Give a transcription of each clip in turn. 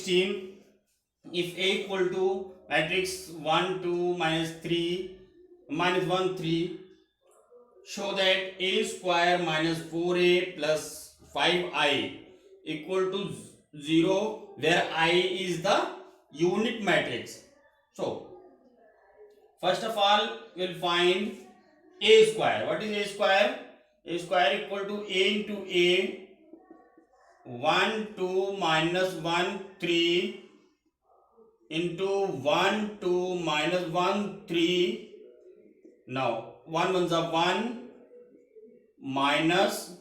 16. If A equal to matrix 1 2 minus 3 minus 1 3, show that A square minus 4A plus 5I equal to 0, where I is the unit matrix. So first of all we'll find A square. What is A square? A square equal to A into A, 1 2 minus 1 3 into 1 2 minus 1 3. Now 1 ones are 1 minus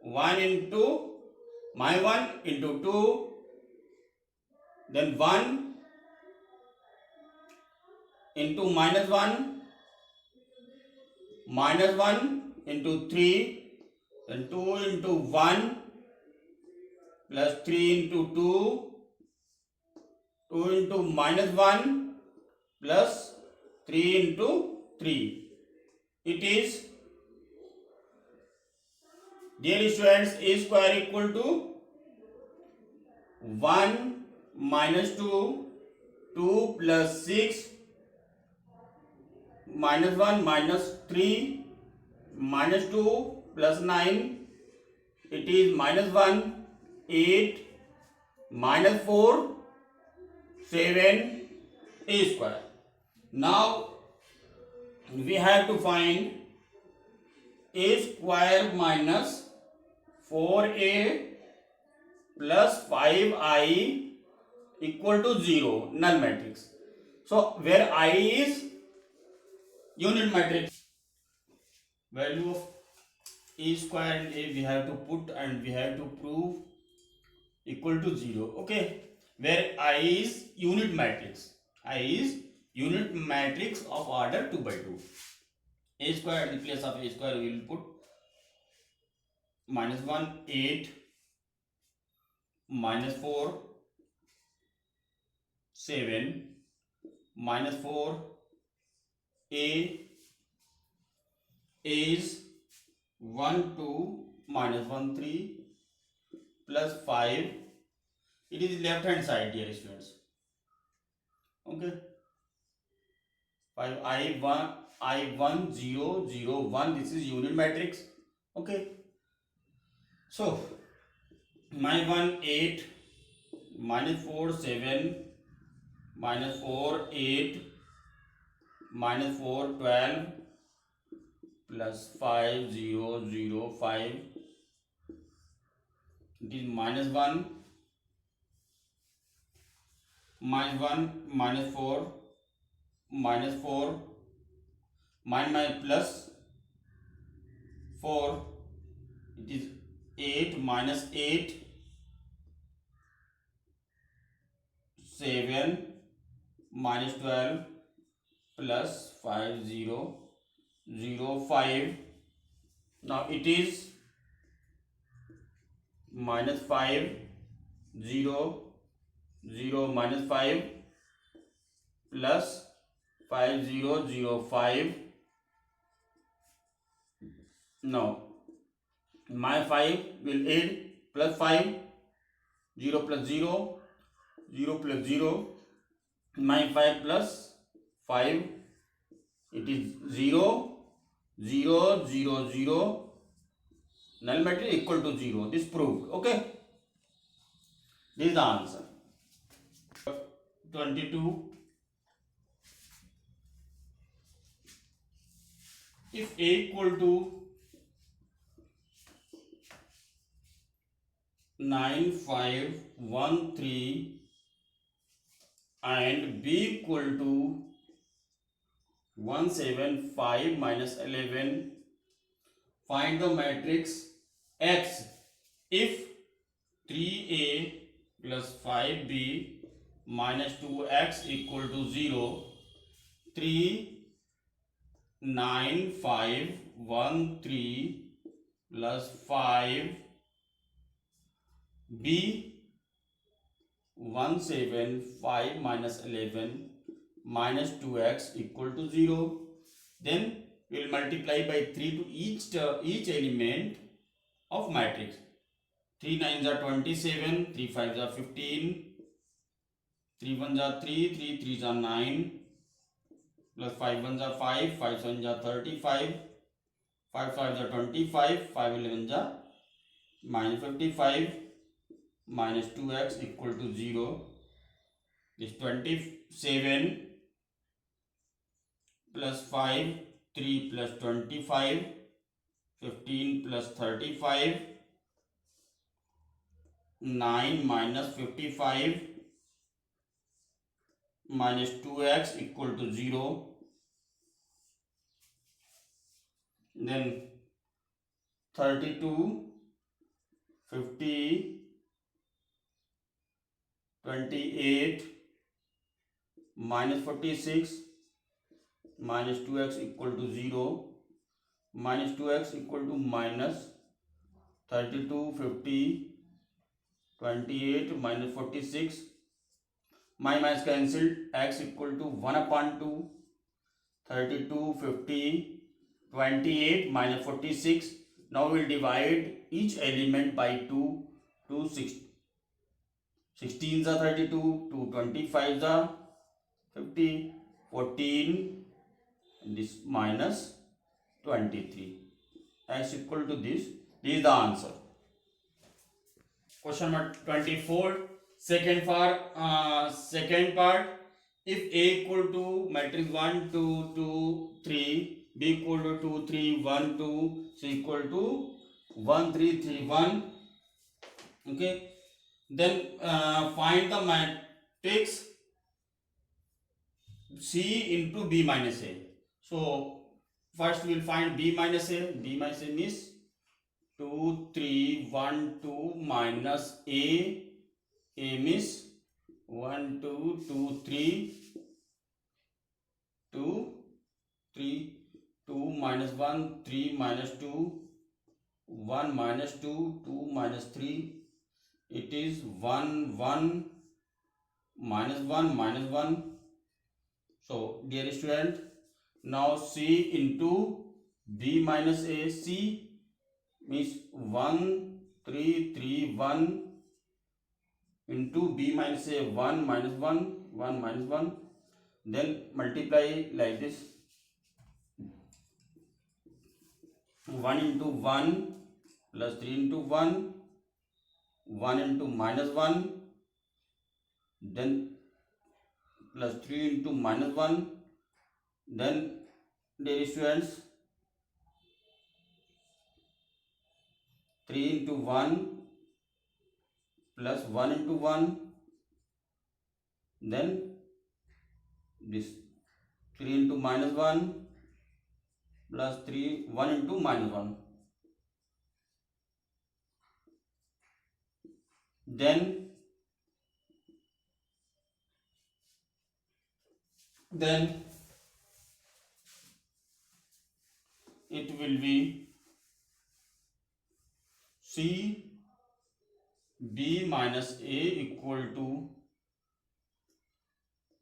1 into my 1 into 2, then 1 into minus 1 into 3, then 2 into 1 plus 3 into 2, 2 into minus 1 plus 3 into 3. It is, dear students, A square equal to 1 minus 2, 2 plus 6 minus 1 minus 3 minus 2 plus 9. It is minus 1 8 minus 4 7 A square. Now we have to find A square minus 4A plus 5I equal to 0, null matrix. So where I is unit matrix, value of A square and A we have to put and we have to prove equal to 0. Okay, where I is unit matrix. I is unit matrix of order 2 by 2. A square, at the place of A square we will put minus 1 8 minus 4 7 minus 4 A is 1 2 minus 1 3 plus 5. It is left hand side, dear students. Okay, 5 I1 0 0 1, this is unit matrix. Okay, so my 1 8 minus 4 7 minus 4 8 minus 4 12 plus 5 0 0 5. It is minus 1 minus 4 minus 4 minus plus 4. It is 8 minus 8 7 minus 12 plus 5 0 0 5. Now it is minus 5 0 0 minus 5 plus 5 0 0 5. Now my 5 will add plus 5, 0 plus 0 0 plus 0, my 5 plus 5. It is 0 0 0 0, null matrix equal to 0. This proved. Okay, this is the answer. 22. If A equal to 9513 and B equal to 175 minus 11, find the matrix X if 3A plus 5B minus 2X equal to 0, 3 9 5 1 3 plus 5 B 1 7 5 minus 11 minus 2x equal to 0. Then we will multiply by 3 to each element of matrix. 3 9s are 27, 3 5s are 15, 3 1s are 3, 3 3s are 9, plus 5 1s are 5, 5 7s are 35, 5 5s are 25, 5 11s are minus 55, minus 2x equal to 0. This 27 plus 5, 3 plus 25, 15 plus 35, 9 minus 55 minus 2x equal to 0. Then 32, 50, 28 minus 46 minus 2x equal to 0. Minus 2x equal to minus 32, 50, 28 minus 46. My minus cancelled. X equal to 1 upon 2. 32, 50, 28 minus 46. Now we will divide each element by 2. 2 16s are 32, 2 25s are 50, 14, and this minus 23. X equal to this. This is the answer. Question number 24. Second part. If A equal to matrix 1 2 2 3, B equal to 2 3 1 2, C equal to 1 3 3 1. Okay. Then find the matrix C into B minus A. So first we will find B minus A. B minus A means 2 3 1 2 minus A. A means 1 2 2 3 2 3 2 minus 1 3 minus 2 1 minus 2 2 minus 3. It is 1 1 minus 1 minus 1. So dear student, now C into B minus A. C means 1 3 3 1 into B minus A, 1 minus 1 1 minus 1. Then multiply like this. 1 into 1 plus 3 into 1, 1 into minus 1, then plus 3 into minus 1. Then dear students, 3 into 1 plus 1 into 1, then this 3 into minus 1 plus 3 1 into minus 1. Then it will be C B minus A equal to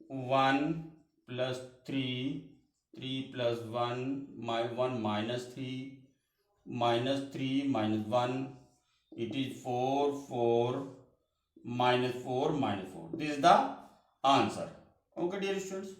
1 plus 3 3 plus 1 1 minus 3 minus 3 minus 1. It is 4 4 minus 4 minus 4. This is the answer. Okay dear students.